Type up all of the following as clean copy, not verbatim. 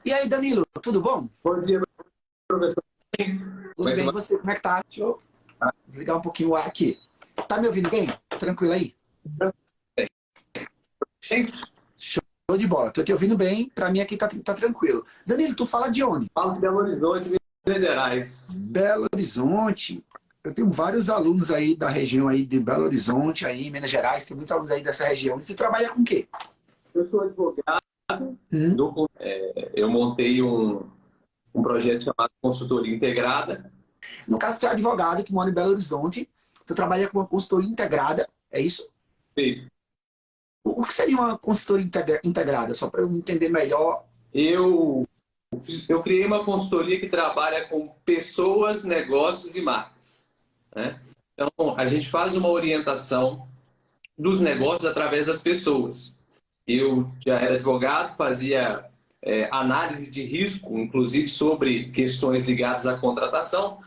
E aí, Danilo, tudo bom? Bom dia, professor. Tudo bem, e você? Como é que tá? Deixa eu desligar um pouquinho o ar aqui. Tá me ouvindo bem? Tranquilo aí? Show de bola. Tô te ouvindo bem, pra mim aqui tá tranquilo. Danilo, tu fala de onde? Falo de Belo Horizonte, Minas Gerais. Belo Horizonte. Eu tenho vários alunos aí da região aí de Belo Horizonte, aí em Minas Gerais, tem muitos alunos aí dessa região. E tu trabalha com o quê? Eu sou advogado, Hum? eu montei um projeto chamado Consultoria Integrada. No caso, tu é advogado que mora em Belo Horizonte, tu trabalha com uma consultoria integrada, é isso? Feito. O que seria uma consultoria integrada? Só para eu entender melhor. Eu, eu criei uma consultoria que trabalha com pessoas, negócios e marcas, né? Então, a gente faz uma orientação dos negócios através das pessoas. Eu já era advogado, fazia análise de risco, inclusive sobre questões ligadas à contratação.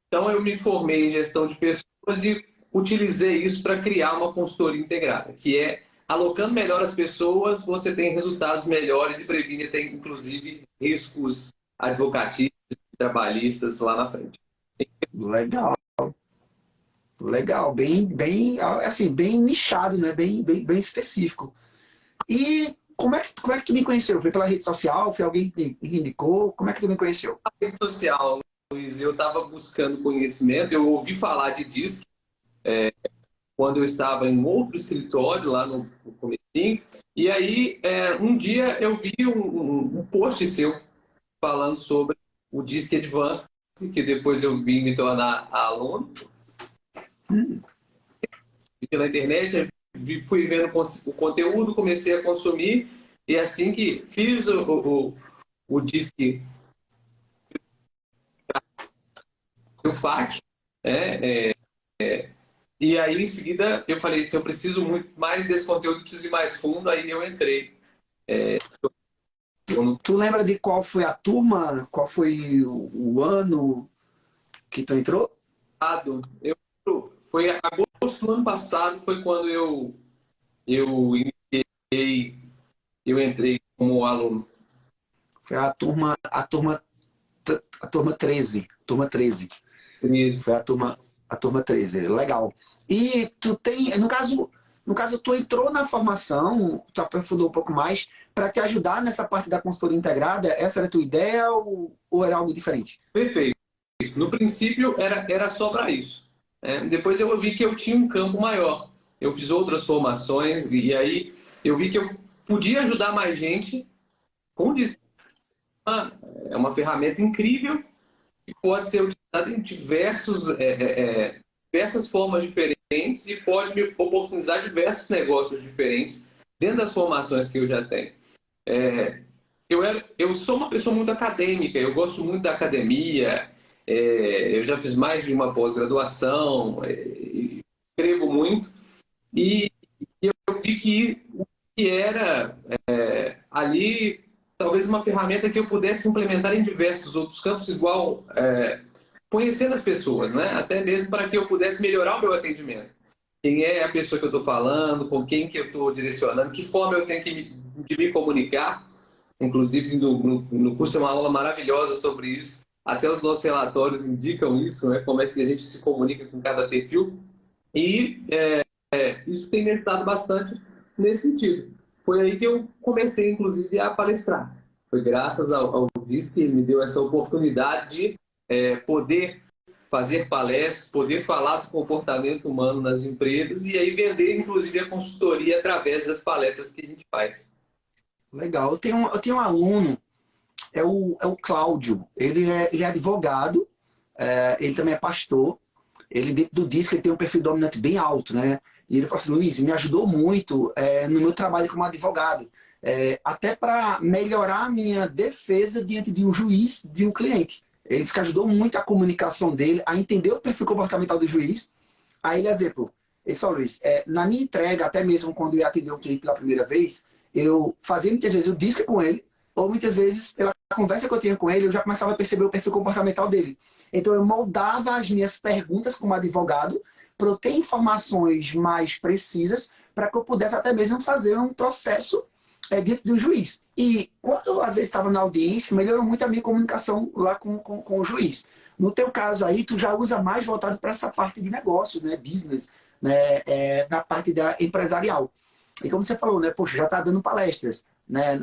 Então, eu me formei em gestão de pessoas e utilizei isso para criar uma consultoria integrada, que é alocando melhor as pessoas, você tem resultados melhores e previne, tem, inclusive, riscos advocatícios, trabalhistas lá na frente. Legal, legal, bem, assim, bem nichado, né? Bem específico. E como é que tu me conheceu? Foi pela rede social? Foi alguém que te indicou? Como é que tu me conheceu? A rede social, Luiz, eu estava buscando conhecimento, eu ouvi falar de DISC quando eu estava em outro escritório lá no comecinho, e aí um dia eu vi um post seu falando sobre o DISC Advanced, que depois eu vim me tornar aluno, e pela internet, fui vendo o conteúdo, comecei a consumir, e assim que fiz o DISC do FAC, né, e aí, em seguida, eu falei assim, eu preciso muito mais desse conteúdo, preciso ir mais fundo, aí eu entrei. Tu lembra de qual foi a turma? Qual foi o ano que tu entrou? Eu, foi agosto do ano passado, foi quando eu iniciei, eu entrei como aluno. Foi a turma 13. Turma 13. Cris. Foi a turma 13. Legal. E tu tem, no caso, tu entrou na formação, tu aprofundou um pouco mais para te ajudar nessa parte da consultoria integrada. Essa era a tua ideia ou era algo diferente? Perfeito. No princípio, era só para isso. Depois eu vi que eu tinha um campo maior. Eu fiz outras formações e aí eu vi que eu podia ajudar mais gente com isso. É uma ferramenta incrível que pode ser utilizada em diversas formas diferentes e pode me oportunizar diversos negócios diferentes dentro das formações que eu já tenho. Eu sou uma pessoa muito acadêmica, eu gosto muito da academia, eu já fiz mais de uma pós-graduação, escrevo muito, e eu vi que o que era ali talvez uma ferramenta que eu pudesse implementar em diversos outros campos, igual conhecendo as pessoas, né? Até mesmo para que eu pudesse melhorar o meu atendimento. Quem é a pessoa que eu estou falando, com quem que eu estou direcionando, que forma eu tenho de me comunicar. Inclusive, no curso tem uma aula maravilhosa sobre isso. Até os nossos relatórios indicam isso, né? Como é que a gente se comunica com cada perfil. E isso tem me ajudado bastante nesse sentido. Foi aí que eu comecei, inclusive, a palestrar. Foi graças ao DIS que me deu essa oportunidade de poder fazer palestras, poder falar do comportamento humano nas empresas e aí vender, inclusive, a consultoria através das palestras que a gente faz. Legal. Eu tenho um aluno, é o Cláudio. Ele é advogado, ele também é pastor. Ele, dentro do disco, ele tem um perfil dominante bem alto, né? E ele falou assim, Luiz, me ajudou muito no meu trabalho como advogado. Até para melhorar a minha defesa diante de um juiz, de um cliente. Ele disse que ajudou muito a comunicação dele, a entender o perfil comportamental do juiz. Aí ele, exemplo, ele falou, Luiz, na minha entrega, até mesmo quando eu ia atender um cliente pela primeira vez, eu fazia muitas vezes o disco com ele, ou muitas vezes, pela conversa que eu tinha com ele, eu já começava a perceber o perfil comportamental dele. Então, eu moldava as minhas perguntas como advogado para eu ter informações mais precisas para que eu pudesse até mesmo fazer um processo diante de um juiz. E quando às vezes estava na audiência, melhorou muito a minha comunicação lá com o juiz. No teu caso aí, tu já usa mais voltado para essa parte de negócios, né? Business, né? Na parte da empresarial. E como você falou, né? Poxa, já está dando palestras, né?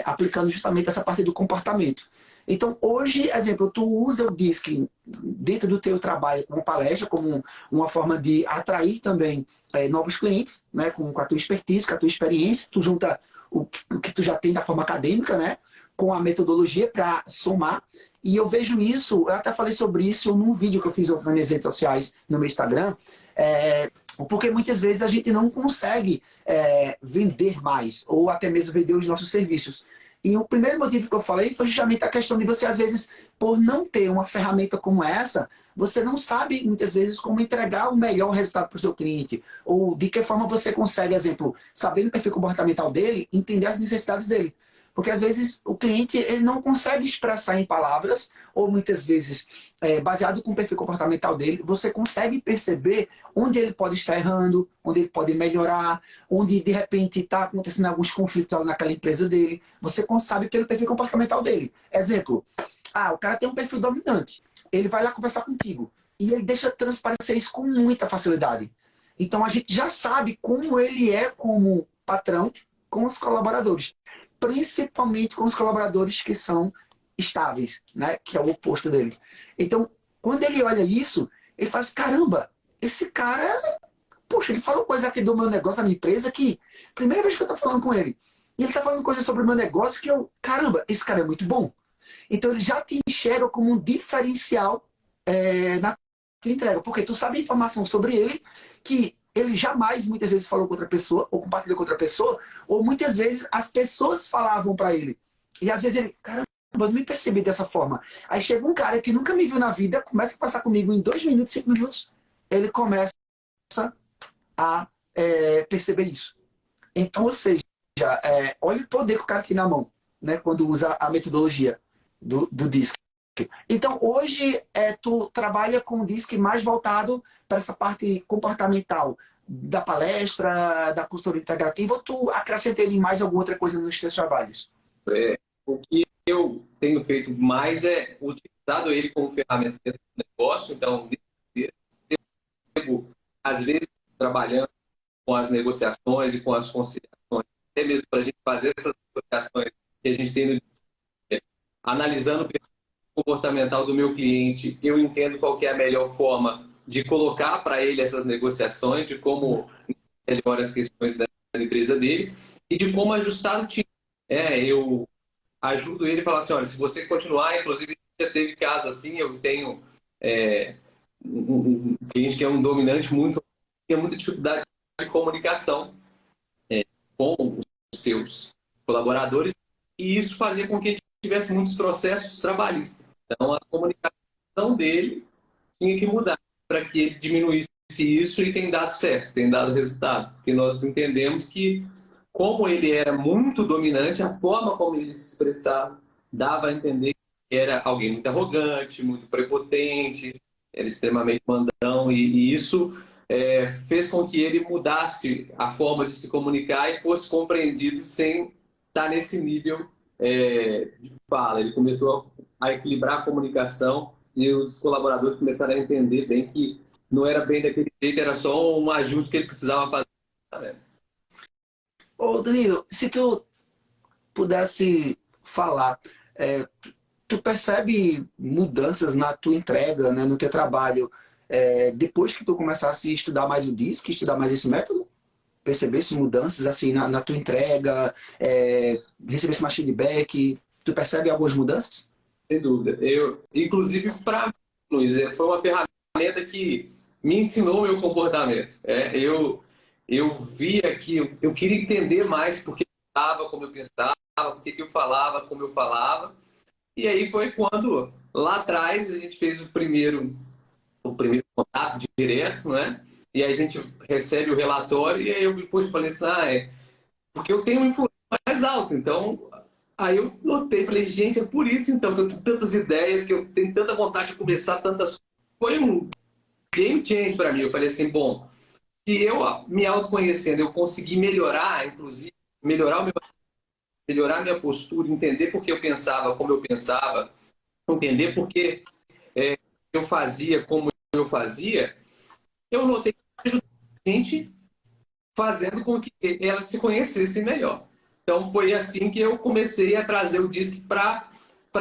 Aplicando justamente essa parte do comportamento. Então, hoje, exemplo, tu usa o DISC dentro do teu trabalho como palestra, como uma forma de atrair também novos clientes, né? Com a tua expertise, com a tua experiência, tu junta o que tu já tem da forma acadêmica, né? Com a metodologia para somar. E eu vejo isso, eu até falei sobre isso num vídeo que eu fiz nas minhas redes sociais, no meu Instagram, porque muitas vezes a gente não consegue vender mais, ou até mesmo vender os nossos serviços. E o primeiro motivo que eu falei foi justamente a questão de você, às vezes, por não ter uma ferramenta como essa, você não sabe, muitas vezes, como entregar o melhor resultado para o seu cliente. Ou de que forma você consegue, exemplo, sabendo o perfil comportamental dele, entender as necessidades dele. Porque, às vezes, o cliente ele não consegue expressar em palavras, ou muitas vezes, baseado com o perfil comportamental dele, você consegue perceber onde ele pode estar errando, onde ele pode melhorar, onde, de repente, está acontecendo alguns conflitos naquela empresa dele. Você sabe pelo perfil comportamental dele. Exemplo, o cara tem um perfil dominante. Ele vai lá conversar contigo. E ele deixa transparecer isso com muita facilidade. Então, a gente já sabe como ele é como patrão com os colaboradores. Principalmente com os colaboradores que são estáveis, né? Que é o oposto dele. Então, quando ele olha isso, ele fala assim, caramba, esse cara, poxa, ele falou coisa aqui do meu negócio, da minha empresa, que primeira vez que eu tô falando com ele. E ele tá falando coisa sobre o meu negócio que eu, caramba, esse cara é muito bom. Então, ele já te enxerga como um diferencial na entrega. Porque tu sabe informação sobre ele que ele jamais, muitas vezes, falou com outra pessoa, ou compartilhou com outra pessoa, ou muitas vezes as pessoas falavam para ele. E às vezes ele, caramba, eu não me percebi dessa forma. Aí chega um cara que nunca me viu na vida, começa a passar comigo em 2 minutos, 5 minutos, ele começa a perceber isso. Então, ou seja, olha o poder que o cara tem na mão, né, quando usa a metodologia do DISC. Então, hoje, tu trabalha com o DISC mais voltado para essa parte comportamental da palestra, da consultoria integrativa, ou tu acrescenta ele mais alguma outra coisa nos teus trabalhos? O que eu tenho feito mais é utilizado ele como ferramenta dentro do negócio. Então, às vezes, trabalhando com as negociações e com as conciliações, até mesmo para a gente fazer essas negociações que a gente tem no dia, analisando o comportamental do meu cliente, eu entendo qual que é a melhor forma de colocar para ele essas negociações, de como melhora as questões da empresa dele e de como ajustar o time. Eu ajudo ele a falar assim, olha, se você continuar, inclusive já teve casos assim, eu tenho um cliente que é um dominante muito, tem muita dificuldade de comunicação com os seus colaboradores e isso fazia com que ele tivesse muitos processos trabalhistas. Então, a comunicação dele tinha que mudar para que ele diminuísse isso e tem dado certo, tem dado resultado. Porque nós entendemos que, como ele era muito dominante, a forma como ele se expressava dava a entender que era alguém muito arrogante, muito prepotente, era extremamente mandão e isso fez com que ele mudasse a forma de se comunicar e fosse compreendido sem estar nesse nível de fala. Ele começou a equilibrar a comunicação e os colaboradores começaram a entender bem que não era bem daquele jeito, era só um ajuste que ele precisava fazer. Ô, Danilo, se tu pudesse falar, tu percebe mudanças na tua entrega, né, no teu trabalho, depois que tu começasse a estudar mais o DISC, estudar mais esse método? Percebesse mudanças assim na tua entrega, recebesse mais feedback, tu percebe algumas mudanças? Sem dúvida. Inclusive, para mim, Luiz, foi uma ferramenta que me ensinou o meu comportamento. Eu via que eu queria entender mais por que eu pensava como eu pensava, por que eu falava como eu falava. E aí foi quando, lá atrás, a gente fez o primeiro contato direto, né? E aí a gente recebe o relatório e aí eu depois falei assim, porque eu tenho uma influência mais alta. Então, aí eu notei, falei, gente, é por isso então que eu tenho tantas ideias, que eu tenho tanta vontade de começar tantas... Foi um game change para mim. Eu falei assim, bom, se eu me autoconhecendo, eu conseguir melhorar, inclusive, melhorar o meu, melhorar minha postura, entender por que eu pensava como eu pensava, entender por que eu fazia como eu fazia, eu notei que ajudava a gente fazendo com que elas se conhecessem melhor. Então foi assim que eu comecei a trazer o DISC para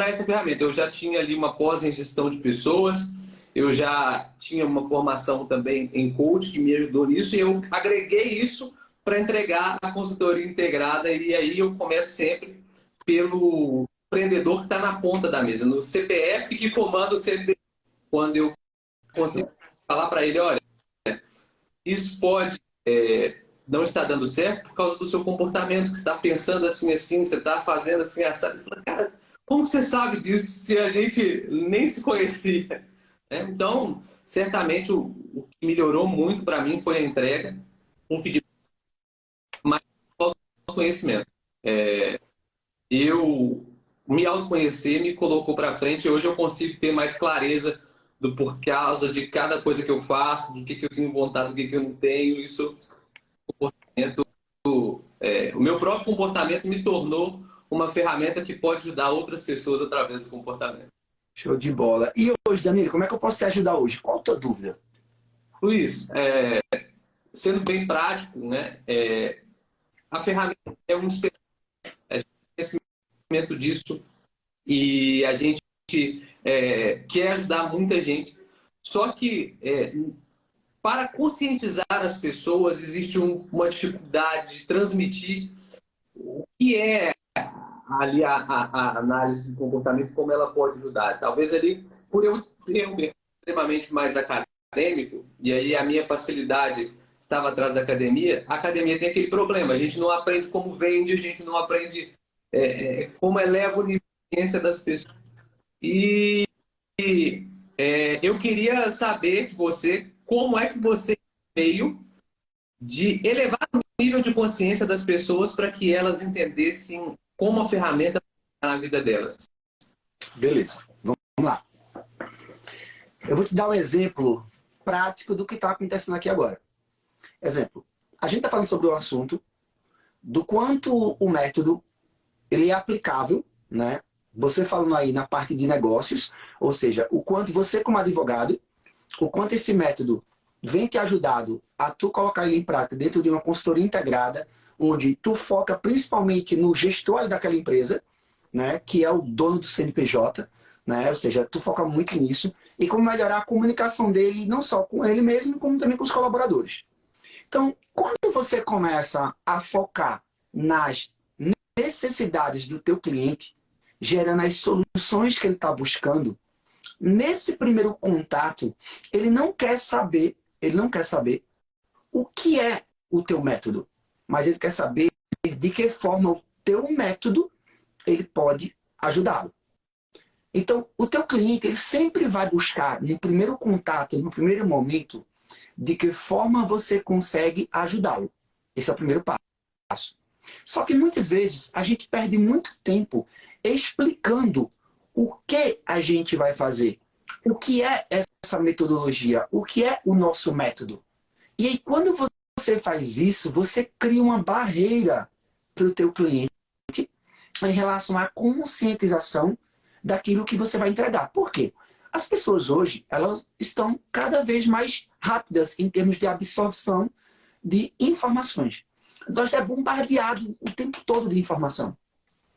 essa ferramenta. Eu já tinha ali uma pós em gestão de pessoas, eu já tinha uma formação também em coach que me ajudou nisso e eu agreguei isso para entregar a consultoria integrada e aí eu começo sempre pelo empreendedor que está na ponta da mesa, no CPF que comanda o CNPJ. Quando eu consigo falar para ele, olha, isso pode não estar dando certo por causa do seu comportamento, que você está pensando assim, assim, você está fazendo assim, assado. Falo, cara, como você sabe disso se a gente nem se conhecia? Então, certamente, o que melhorou muito para mim foi a entrega, um feedback, mais autoconhecimento. Eu me autoconhecer me colocou para frente e hoje eu consigo ter mais clareza do por causa de cada coisa que eu faço, do que eu tenho vontade, do que eu não tenho. Isso, comportamento, o meu próprio comportamento me tornou uma ferramenta que pode ajudar outras pessoas através do comportamento. Show de bola. E hoje, Danilo, como é que eu posso te ajudar hoje? Qual a tua dúvida? Luiz, sendo bem prático, né, a ferramenta é um conhecimento disso e a gente quer ajudar muita gente. Só que para conscientizar as pessoas existe uma dificuldade de transmitir o que é ali a análise de comportamento, como ela pode ajudar. Talvez ali, por eu ter um perfil extremamente mais acadêmico, e aí a minha facilidade estava atrás da academia, a academia tem aquele problema, a gente não aprende como vende, a gente não aprende como eleva o nível de ciência das pessoas. E eu queria saber de você como é que você veio de elevar o nível de consciência das pessoas para que elas entendessem como a ferramenta na vida delas. Beleza, vamos lá. Eu vou te dar um exemplo prático do que está acontecendo aqui agora. Exemplo, a gente está falando sobre o assunto do quanto o método ele é aplicável, né? Você falando aí na parte de negócios, ou seja, o quanto você como advogado, o quanto esse método vem te ajudado a tu colocar ele em prática dentro de uma consultoria integrada, onde tu foca principalmente no gestor daquela empresa, né, que é o dono do CNPJ, né, ou seja, tu foca muito nisso, e como melhorar a comunicação dele, não só com ele mesmo, como também com os colaboradores. Então, quando você começa a focar nas necessidades do teu cliente, gerando as soluções que ele está buscando, nesse primeiro contato, ele não quer saber o que é o teu método, mas ele quer saber de que forma o teu método ele pode ajudá-lo. Então, o teu cliente ele sempre vai buscar, no primeiro contato, no primeiro momento, de que forma você consegue ajudá-lo. Esse é o primeiro passo. Só que muitas vezes a gente perde muito tempo explicando o que a gente vai fazer, o que é essa metodologia, o que é o nosso método. E aí, quando você faz isso, você cria uma barreira para o teu cliente em relação à conscientização daquilo que você vai entregar. Por quê? As pessoas hoje, elas estão cada vez mais rápidas em termos de absorção de informações. Nós é bombardeado o tempo todo de informação.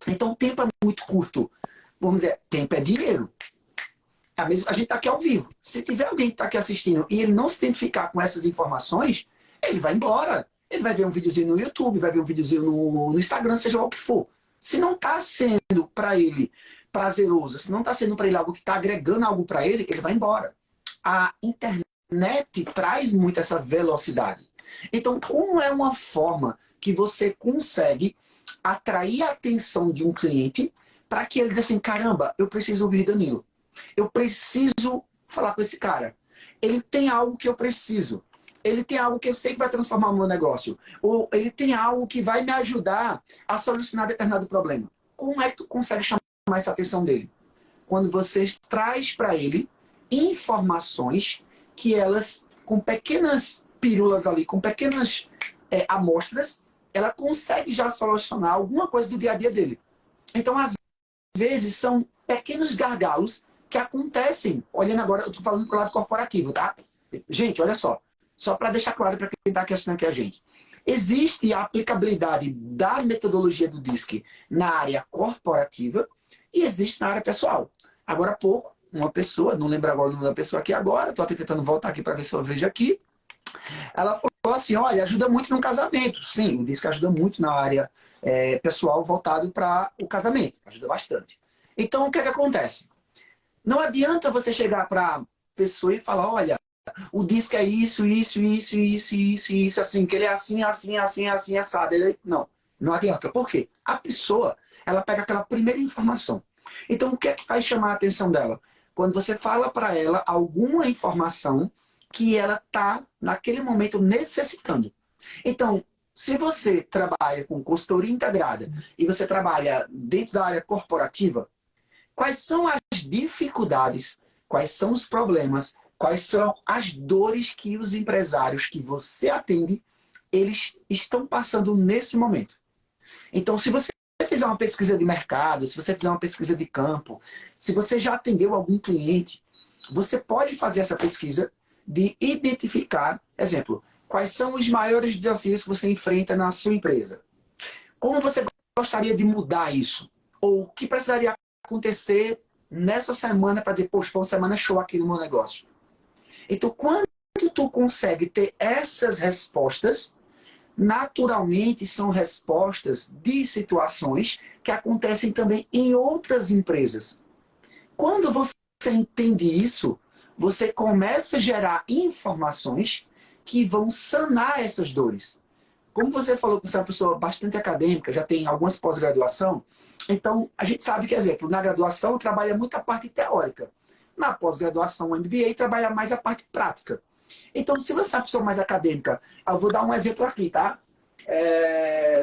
Então, o tempo é muito curto. Vamos dizer, tempo é dinheiro. A gente está aqui ao vivo. Se tiver alguém que está aqui assistindo e ele não se identificar com essas informações, ele vai embora. Ele vai ver um videozinho no YouTube, vai ver um videozinho no Instagram, seja lá o que for. Se não está sendo para ele prazeroso, se não está sendo para ele algo que está agregando algo para ele, ele vai embora. A internet traz muito essa velocidade. Então, como é uma forma que você consegue atrair a atenção de um cliente para que ele diga assim, caramba, eu preciso ouvir Danilo. Eu preciso falar com esse cara. Ele tem algo que eu preciso. Ele tem algo que eu sei que vai transformar o meu negócio. Ou ele tem algo que vai me ajudar a solucionar determinado problema. Como é que tu consegue chamar essa atenção dele? Quando você traz para ele informações que elas, com pequenas pílulas ali, com pequenas amostras, ela consegue já solucionar alguma coisa do dia a dia dele. Então, às vezes, são pequenos gargalos que acontecem, olhando agora, eu estou falando para o lado corporativo, tá? Gente, olha só para deixar claro para quem está questionando aqui a gente. Existe a aplicabilidade da metodologia do DISC na área corporativa e existe na área pessoal. Agora há pouco, uma pessoa, não lembro agora o nome da pessoa aqui agora, estou tentando voltar aqui para ver se eu vejo aqui, ela falou assim, olha, ajuda muito no casamento. Sim, o DISC ajuda muito na área pessoal voltado para o casamento, ajuda bastante. Então, o que é que acontece? Não adianta você chegar para a pessoa e falar, olha, o DISC é isso, assim, que ele é assim, assado. Não adianta. Por quê? A pessoa, ela pega aquela primeira informação. Então, o que é que vai chamar a atenção dela? Quando você fala para ela alguma informação que ela está, naquele momento, necessitando. Então, se você trabalha com consultoria integrada e você trabalha dentro da área corporativa, quais são as dificuldades, quais são os problemas, quais são as dores que os empresários que você atende, eles estão passando nesse momento. Então, se você fizer uma pesquisa de mercado, se você fizer uma pesquisa de campo, se você já atendeu algum cliente, você pode fazer essa pesquisa de identificar, exemplo, quais são os maiores desafios que você enfrenta na sua empresa. Como você gostaria de mudar isso? Ou o que precisaria acontecer nessa semana para dizer, poxa, foi uma semana show aqui no meu negócio. Então, quando tu consegue ter essas respostas, naturalmente são respostas de situações que acontecem também em outras empresas. Quando você entende isso, você começa a gerar informações que vão sanar essas dores. Como você falou que você é uma pessoa bastante acadêmica, já tem algumas pós-graduação, então a gente sabe que, exemplo, na graduação trabalha muito a parte teórica. Na pós-graduação, o MBA trabalha mais a parte prática. Então, se você é uma pessoa mais acadêmica, eu vou dar um exemplo aqui, tá?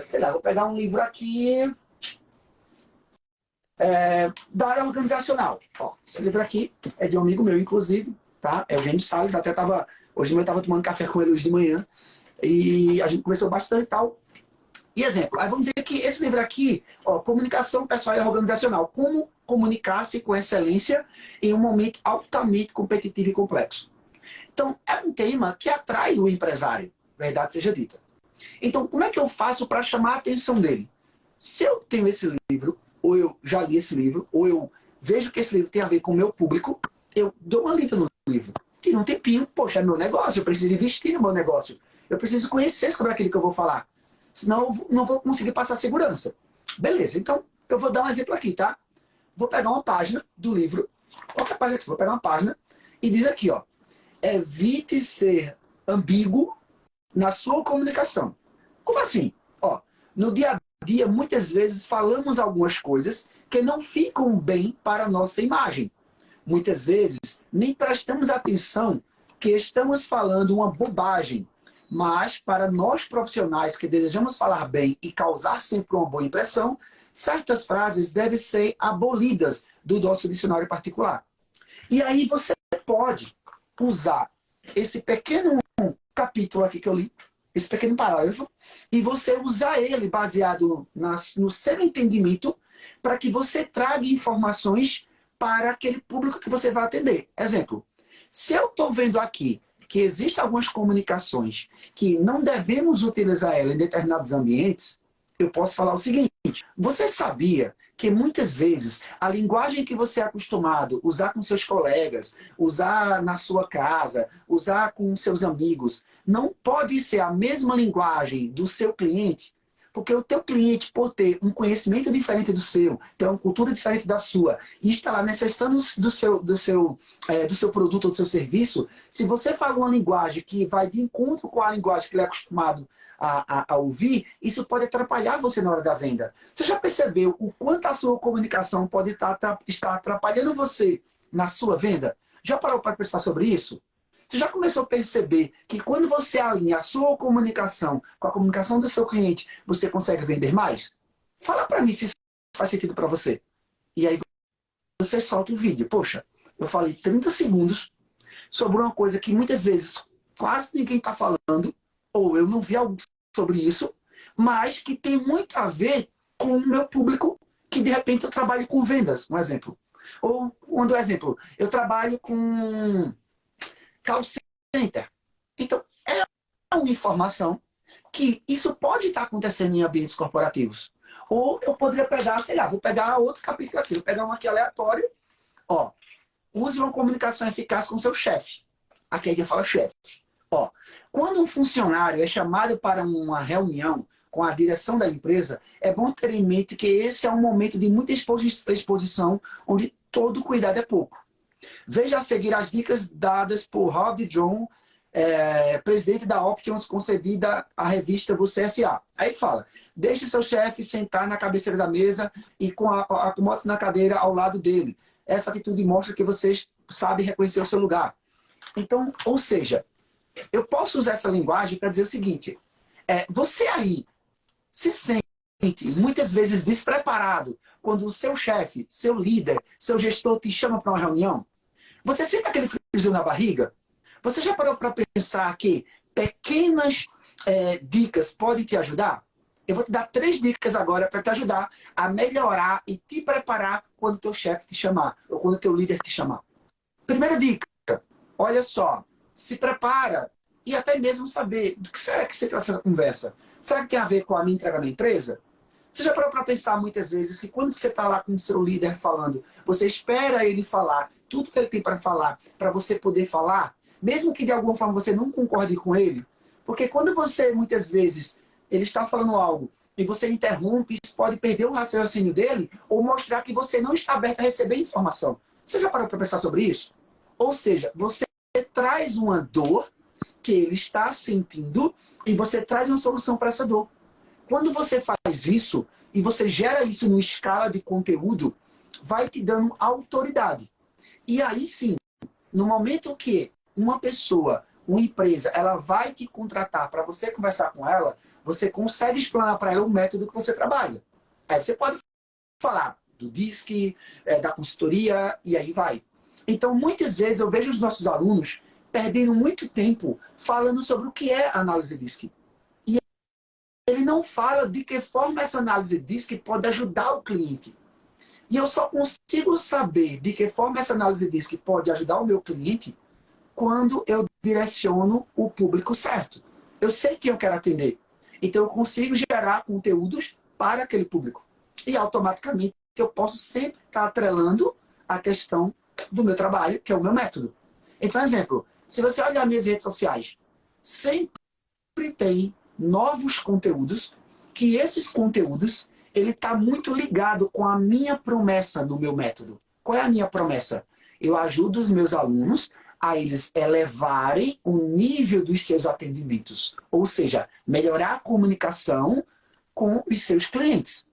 Sei lá, vou pegar um livro aqui da área organizacional. Ó, esse livro aqui é de um amigo meu, inclusive, tá? Eugênio Salles, até hoje eu estava tomando café com ele hoje de manhã, e a gente conversou bastante e tal. E exemplo, aí vamos dizer que esse livro aqui, ó, comunicação pessoal e organizacional, como comunicar-se com excelência em um momento altamente competitivo e complexo. Então, é um tema que atrai o empresário, verdade seja dita. Então, como é que eu faço para chamar a atenção dele? Se eu tenho esse livro, ou eu já li esse livro, ou eu vejo que esse livro tem a ver com o meu público, eu dou uma lida no livro. Tiro um tempinho, poxa, é meu negócio, eu preciso investir no meu negócio. Eu preciso conhecer sobre aquilo que eu vou falar. Senão eu não vou conseguir passar segurança. Beleza, então eu vou dar um exemplo aqui, tá? Vou pegar uma página do livro, qualquer página que você vou pegar uma página, e diz aqui, ó, evite ser ambíguo na sua comunicação. Como assim? Ó, no dia a dia, muitas vezes falamos algumas coisas que não ficam bem para a nossa imagem. Muitas vezes, nem prestamos atenção que estamos falando uma bobagem. Mas, para nós profissionais que desejamos falar bem e causar sempre uma boa impressão, certas frases devem ser abolidas do nosso dicionário particular. E aí você pode usar esse pequeno capítulo aqui que eu li, esse pequeno parágrafo, e você usar ele baseado no seu entendimento para que você traga informações para aquele público que você vai atender. Exemplo, se eu estou vendo aqui que existem algumas comunicações que não devemos utilizar ela em determinados ambientes, eu posso falar o seguinte, você sabia que muitas vezes a linguagem que você é acostumado a usar com seus colegas, usar na sua casa, usar com seus amigos, não pode ser a mesma linguagem do seu cliente? Porque o teu cliente, por ter um conhecimento diferente do seu, ter uma cultura diferente da sua, e está lá necessitando do seu produto ou do seu serviço, se você fala uma linguagem que vai de encontro com a linguagem que ele é acostumado a ouvir, isso pode atrapalhar você na hora da venda. Você já percebeu o quanto a sua comunicação pode estar atrapalhando você na sua venda? Já parou para pensar sobre isso? Você já começou a perceber que quando você alinha a sua comunicação com a comunicação do seu cliente, você consegue vender mais? Fala para mim se isso faz sentido para você. E aí você solta o vídeo. Poxa, eu falei 30 segundos sobre uma coisa que muitas vezes quase ninguém está falando, ou eu não vi algo sobre isso, mas que tem muito a ver com o meu público, que de repente eu trabalho com vendas, um exemplo. Ou, um exemplo, eu trabalho com call center. Então, é uma informação que isso pode estar acontecendo em ambientes corporativos. Ou eu poderia pegar, sei lá, vou pegar outro capítulo aqui, vou pegar um aqui aleatório. Ó, use uma comunicação eficaz com seu chefe. Aqui a gente fala chefe. Ó, quando um funcionário é chamado para uma reunião com a direção da empresa, é bom ter em mente que esse é um momento de muita exposição, onde todo cuidado é pouco. Veja a seguir as dicas dadas por Rob John, presidente da Options, concedida à revista Você S.A. Aí ele fala, deixe seu chefe sentar na cabeceira da mesa e acomode-se na cadeira ao lado dele. Essa atitude mostra que você sabe reconhecer o seu lugar. Então, ou seja, eu posso usar essa linguagem para dizer o seguinte, você aí se sente muitas vezes despreparado quando o seu chefe, seu líder, seu gestor te chama para uma reunião? Você sente aquele friozinho na barriga? Você já parou para pensar que pequenas dicas podem te ajudar? Eu vou te dar 3 dicas agora para te ajudar a melhorar e te preparar quando o teu chefe te chamar, ou quando o teu líder te chamar. Primeira dica, olha só, se prepara e até mesmo saber do que será que se trata essa conversa. Será que tem a ver com a minha entrega na empresa? Você já parou para pensar muitas vezes que quando você está lá com o seu líder falando, você espera ele falar tudo que ele tem para falar, para você poder falar, mesmo que de alguma forma você não concorde com ele? Porque quando você, muitas vezes, ele está falando algo e você interrompe, isso pode perder o raciocínio dele ou mostrar que você não está aberto a receber informação. Você já parou para pensar sobre isso? Ou seja, você traz uma dor que ele está sentindo e você traz uma solução para essa dor. Quando você faz isso e você gera isso numa escala de conteúdo, vai te dando autoridade. E aí sim, no momento que uma pessoa, uma empresa, ela vai te contratar para você conversar com ela, você consegue explanar para ela o método que você trabalha. Aí você pode falar do DISC, da consultoria, e aí vai. Então, muitas vezes eu vejo os nossos alunos perdendo muito tempo falando sobre o que é análise DISC. E ele não fala de que forma essa análise DISC pode ajudar o cliente. E eu só consigo saber de que forma essa análise DISC pode ajudar o meu cliente quando eu direciono o público certo. Eu sei quem eu quero atender. Então eu consigo gerar conteúdos para aquele público. E automaticamente eu posso sempre estar atrelando a questão do meu trabalho, que é o meu método. Então, exemplo, se você olhar minhas redes sociais, sempre tem novos conteúdos, que esses conteúdos ele está muito ligado com a minha promessa no meu método. Qual é a minha promessa? Eu ajudo os meus alunos a eles elevarem o nível dos seus atendimentos. Ou seja, melhorar a comunicação com os seus clientes.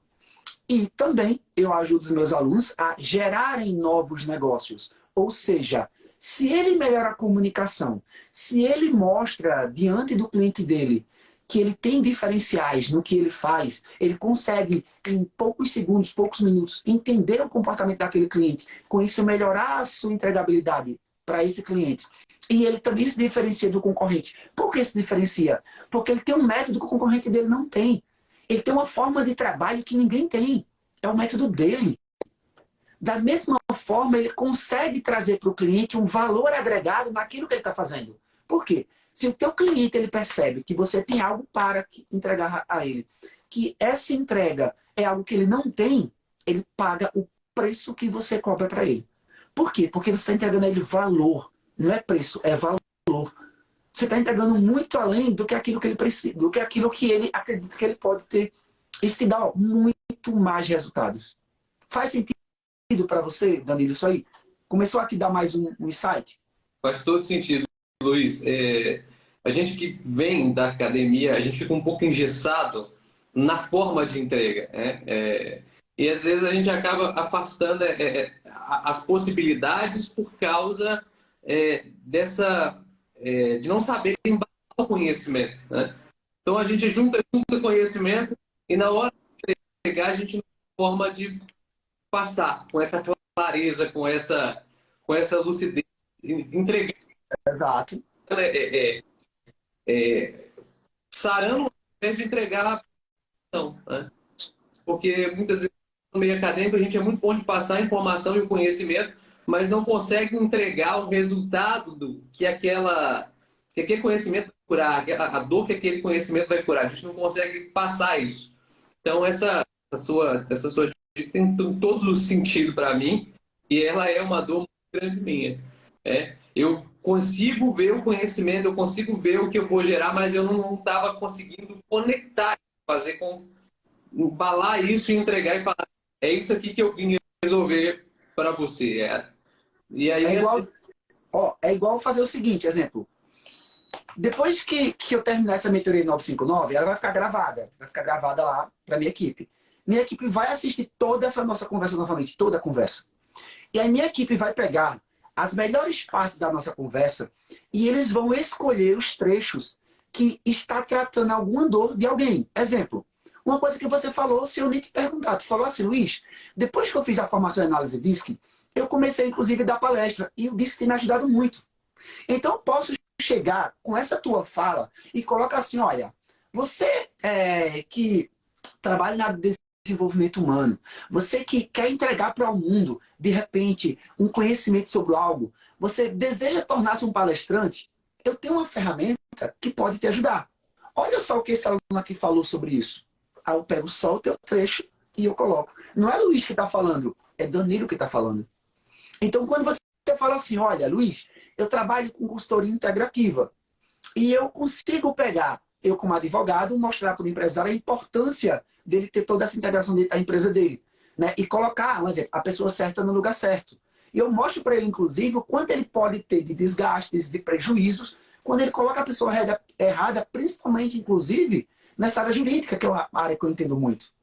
E também eu ajudo os meus alunos a gerarem novos negócios. Ou seja, se ele melhora a comunicação, se ele mostra diante do cliente dele que ele tem diferenciais no que ele faz, ele consegue, em poucos segundos, poucos minutos, entender o comportamento daquele cliente, com isso melhorar a sua entregabilidade para esse cliente. E ele também se diferencia do concorrente. Por que se diferencia? Porque ele tem um método que o concorrente dele não tem. Ele tem uma forma de trabalho que ninguém tem. É o método dele. Da mesma forma, ele consegue trazer para o cliente um valor agregado naquilo que ele está fazendo. Por quê? Se o teu cliente ele percebe que você tem algo para entregar a ele, que essa entrega é algo que ele não tem, ele paga o preço que você cobra para ele. Por quê? Porque você está entregando a ele valor. Não é preço, é valor. Você está entregando muito além do que aquilo que ele precisa, do que aquilo que ele acredita que ele pode ter. Isso te dá muito mais resultados. Faz sentido para você, Danilo, isso aí? Começou a te dar mais um insight? Faz todo sentido, Luiz. A gente que vem da academia, a gente fica um pouco engessado na forma de entrega, né? E às vezes a gente acaba afastando as possibilidades por causa de não saber embalar o conhecimento, né? Então a gente junta conhecimento e na hora de entregar a gente não tem forma de passar com essa clareza, com essa lucidez, entregar. Exato. Sarando ao invés de entregar né? Porque muitas vezes no meio acadêmico a gente é muito bom de passar a informação e o conhecimento, mas não consegue entregar o resultado que aquele conhecimento vai curar, a dor que aquele conhecimento vai curar. A gente não consegue passar isso. Então, essa sua dica tem todo o sentido para mim e ela é uma dor muito grande minha. Eu consigo ver o conhecimento, eu consigo ver o que eu vou gerar, mas eu não estava conseguindo conectar, fazer com embalar isso e entregar e falar, é isso aqui que eu vim resolver para você. E aí, é igual fazer o seguinte, exemplo. Depois que eu terminar essa mentoria 959, ela vai ficar gravada. Vai ficar gravada lá para minha equipe. Minha equipe vai assistir toda essa nossa conversa novamente, toda a conversa. E aí minha equipe vai pegar as melhores partes da nossa conversa e eles vão escolher os trechos que está tratando alguma dor de alguém. Exemplo, uma coisa que você falou, se eu nem te perguntar, tu falou assim, Luiz, depois que eu fiz a formação em análise DISC, eu comecei inclusive a dar palestra e o DISC tem me ajudado muito. Então eu posso chegar com essa tua fala e colocar assim, olha, você que trabalha na área de desenvolvimento humano, você que quer entregar para o mundo, de repente, um conhecimento sobre algo, você deseja tornar-se um palestrante, eu tenho uma ferramenta que pode te ajudar. Olha só o que esse aluno aqui falou sobre isso. Aí eu pego só o teu trecho e eu coloco. Não é Luiz que está falando, é Danilo que está falando. Então, quando você fala assim, olha, Luiz, eu trabalho com consultoria integrativa e eu consigo pegar, eu como advogado, mostrar para o empresário a importância dele ter toda essa integração da empresa dele, né? E colocar, por exemplo, a pessoa certa no lugar certo. E eu mostro para ele, inclusive, o quanto ele pode ter de desgastes, de prejuízos, quando ele coloca a pessoa errada, principalmente, inclusive, nessa área jurídica, que é uma área que eu entendo muito.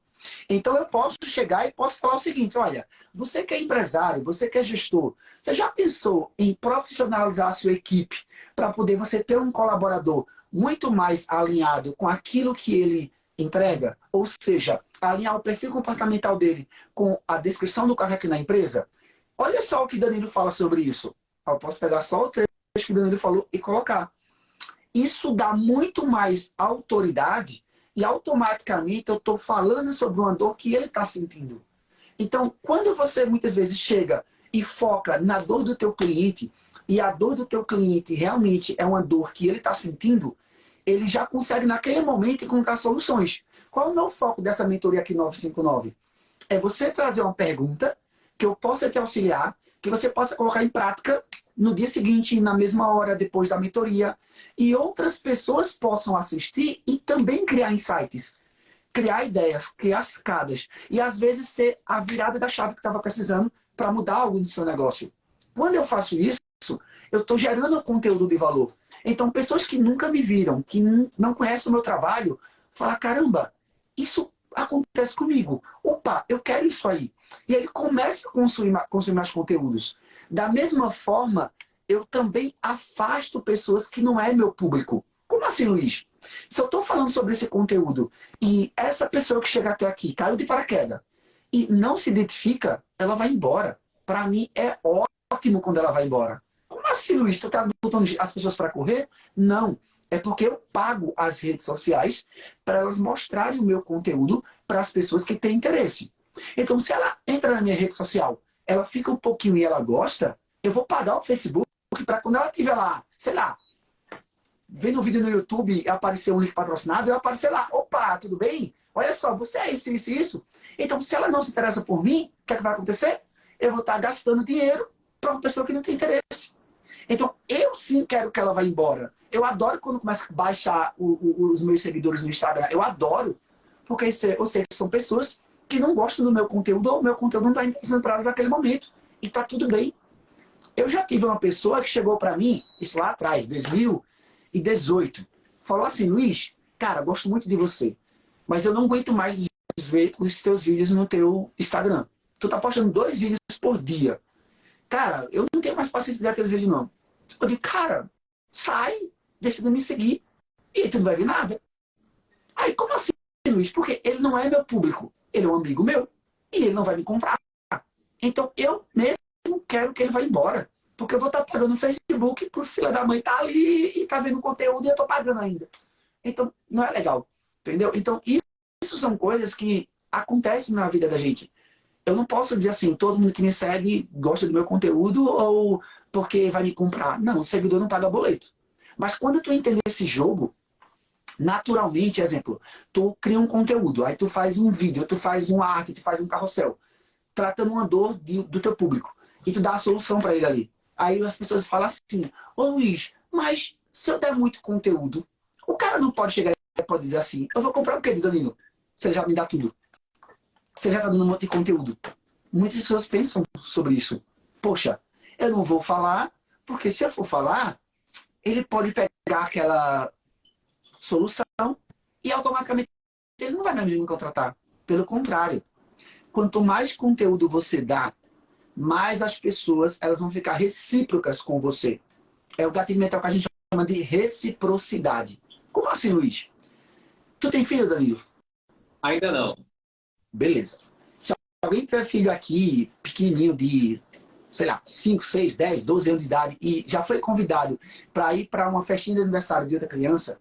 Então eu posso chegar e posso falar o seguinte, olha, você que é empresário, você que é gestor, você já pensou em profissionalizar a sua equipe para poder você ter um colaborador muito mais alinhado com aquilo que ele entrega? Ou seja, alinhar o perfil comportamental dele com a descrição do cargo aqui na empresa? Olha só o que Danilo fala sobre isso. Eu posso pegar só o trecho que Danilo falou e colocar. Isso dá muito mais autoridade e automaticamente eu estou falando sobre uma dor que ele está sentindo. Então, quando você muitas vezes chega e foca na dor do teu cliente, e a dor do teu cliente realmente é uma dor que ele está sentindo, ele já consegue naquele momento encontrar soluções. Qual é o meu foco dessa mentoria aqui 959? É você trazer uma pergunta que eu possa te auxiliar, que você possa colocar em prática no dia seguinte, na mesma hora, depois da mentoria, e outras pessoas possam assistir e também criar insights, criar ideias, criar sacadas, e às vezes ser a virada da chave que estava precisando para mudar algo no seu negócio. Quando eu faço isso, eu estou gerando conteúdo de valor. Então, pessoas que nunca me viram, que não conhecem o meu trabalho, falam, caramba, isso acontece comigo. Opa, eu quero isso aí. E aí começa a consumir mais conteúdos. Da mesma forma, eu também afasto pessoas que não é meu público. Como assim, Luiz? Se eu estou falando sobre esse conteúdo e essa pessoa que chega até aqui caiu de paraquedas e não se identifica, ela vai embora. Para mim é ótimo quando ela vai embora. Como assim, Luiz? Tu está botando as pessoas para correr? Não. É porque eu pago as redes sociais para elas mostrarem o meu conteúdo para as pessoas que têm interesse. Então, se ela entra na minha rede social, ela fica um pouquinho e ela gosta, eu vou pagar o Facebook para quando ela estiver lá, sei lá, vendo um vídeo no YouTube e aparecer um link patrocinado, eu aparecer lá, opa, tudo bem? Olha só, você é isso, isso e isso. Então, se ela não se interessa por mim, o que é que vai acontecer? Eu vou estar gastando dinheiro para uma pessoa que não tem interesse. Então, eu sim quero que ela vá embora. Eu adoro quando começa a baixar os meus seguidores no Instagram. Eu adoro, porque eu sei que são pessoas que não gostam do meu conteúdo ou o meu conteúdo não está interessando para elas naquele momento. E está tudo bem. Eu já tive uma pessoa que chegou para mim, isso lá atrás, 2018, falou assim, Luiz, cara, gosto muito de você, mas eu não aguento mais ver os teus vídeos no teu Instagram. Tu tá postando 2 vídeos por dia. Cara, eu não tenho mais paciência de ver aqueles vídeos, não. Eu digo, cara, sai, deixa de me seguir, e aí tu não vai ver nada. Aí, como assim, Luiz? Porque ele não é meu público, ele é um amigo meu, e ele não vai me comprar. Então, eu mesmo quero que ele vá embora, porque eu vou estar pagando no Facebook pro filho da mãe tá ali e tá vendo conteúdo e eu tô pagando ainda. Então, não é legal, entendeu? Então, isso são coisas que acontecem na vida da gente. Eu não posso dizer assim, todo mundo que me segue gosta do meu conteúdo ou porque vai me comprar. Não, o seguidor não paga boleto. Mas quando tu entender esse jogo, naturalmente, exemplo, tu cria um conteúdo, aí tu faz um vídeo, tu faz uma arte, tu faz um carrossel, tratando uma dor do teu público. E tu dá a solução para ele ali. Aí as pessoas falam assim, ô Luiz, mas se eu der muito conteúdo, o cara não pode chegar e pode dizer assim, eu vou comprar o quê, Danilo? Você já me dá tudo. Você já está dando um monte de conteúdo. Muitas pessoas pensam sobre isso. Poxa, eu não vou falar, porque se eu for falar, ele pode pegar aquela solução e automaticamente ele não vai mais me contratar. Pelo contrário, quanto mais conteúdo você dá, mais as pessoas elas vão ficar recíprocas com você. É o gatilho mental que a gente chama de reciprocidade. Como assim, Luiz? Tu tem filho, Danilo? Ainda não. Beleza. Se alguém tiver filho aqui, pequenininho de, sei lá, 5, 6, 10, 12 anos de idade e já foi convidado para ir para uma festinha de aniversário de outra criança,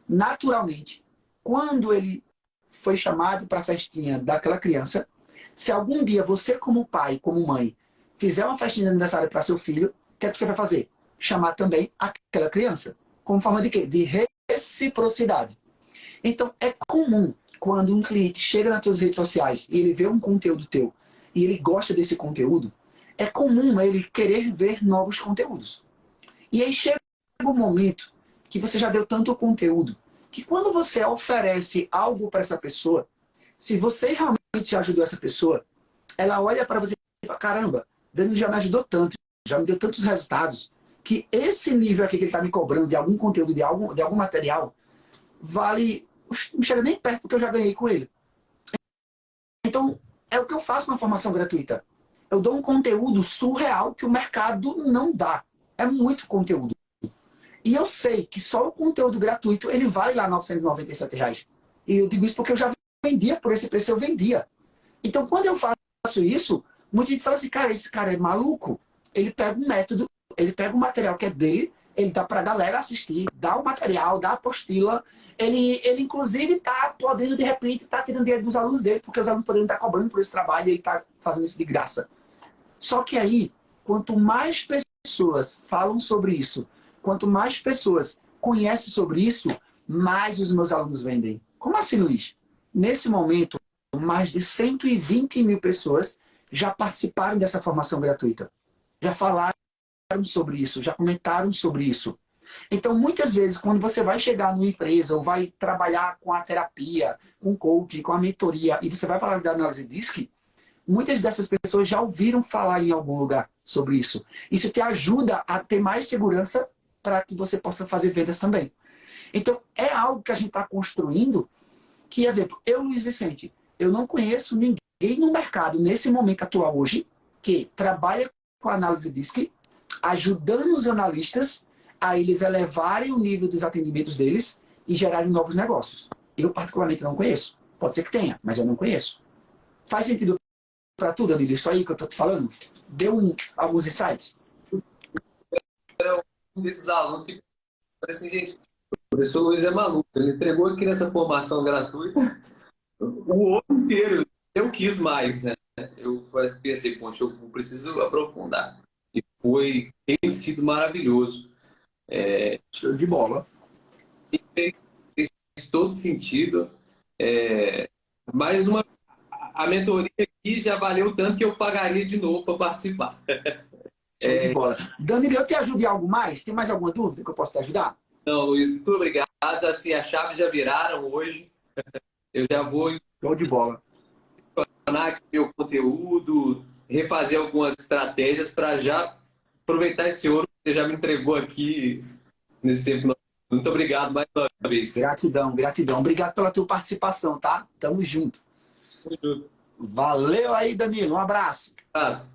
naturalmente, quando ele foi chamado para a festinha daquela criança, se algum dia você, como pai, como mãe, fizer uma festinha de aniversário para seu filho, o que é que você vai fazer? Chamar também aquela criança. Como forma de quê? De reciprocidade. Então, é comum quando um cliente chega nas suas redes sociais e ele vê um conteúdo teu e ele gosta desse conteúdo, é comum ele querer ver novos conteúdos. E aí chega um momento que você já deu tanto conteúdo que quando você oferece algo para essa pessoa, se você realmente ajudou essa pessoa, ela olha para você e fala, caramba, Danilo já me ajudou tanto, já me deu tantos resultados, que esse nível aqui que ele está me cobrando de algum conteúdo, de algum material, vale, não chega nem perto porque eu já ganhei com ele. Então, é o que eu faço na formação gratuita. Eu dou um conteúdo surreal que o mercado não dá. É muito conteúdo. E eu sei que só o conteúdo gratuito, ele vale lá R$ 997 reais. E eu digo isso porque eu já vendia por esse preço, eu vendia. Então, quando eu faço isso, muita gente fala assim, cara, esse cara é maluco. Ele pega um método, ele pega um material que é dele, ele dá para a galera assistir, dá o material, dá a apostila. Ele inclusive, está podendo, de repente, estar tirando dinheiro dos alunos dele, porque os alunos poderiam estar cobrando por esse trabalho e ele está fazendo isso de graça. Só que aí, quanto mais pessoas falam sobre isso, quanto mais pessoas conhecem sobre isso, mais os meus alunos vendem. Como assim, Luiz? Nesse momento, mais de 120 mil pessoas já participaram dessa formação gratuita. Já falaram sobre isso, já comentaram sobre isso. Então, muitas vezes, quando você vai chegar numa empresa ou vai trabalhar com a terapia, com o coaching, com a mentoria, e você vai falar da análise DISC, muitas dessas pessoas já ouviram falar em algum lugar sobre isso. Isso te ajuda a ter mais segurança para que você possa fazer vendas também. Então, é algo que a gente está construindo que, exemplo, eu, Luiz Vicente, eu não conheço ninguém no mercado, nesse momento atual hoje, que trabalha com a análise DISC, ajudando os analistas a eles elevarem o nível dos atendimentos deles e gerarem novos negócios. Eu, particularmente, não conheço. Pode ser que tenha, mas eu não conheço. Faz sentido para tudo, Danilo? Isso aí que eu estou te falando? Deu alguns insights? Era um desses alunos que parece assim, gente, o professor Luiz é maluco. Ele entregou aqui nessa formação gratuita o ano inteiro. Eu quis mais, né? Eu pensei, poxa, eu preciso aprofundar. E tem sido maravilhoso. Show de bola. E fez todo sentido. Mais uma, a mentoria aqui já valeu tanto que eu pagaria de novo para participar. Show de bola. Danilo, eu te ajudo em algo mais? Tem mais alguma dúvida que eu possa te ajudar? Não, Luiz, muito obrigado. Assim, as chaves já viraram hoje. Eu já vou Show de bola. adicionar meu conteúdo, refazer algumas estratégias para já aproveitar esse ouro que você já me entregou aqui nesse tempo. Muito obrigado mais uma vez. Gratidão, gratidão. Obrigado pela tua participação, tá? Tamo junto. Tamo junto. Valeu aí, Danilo. Um abraço. Abraço.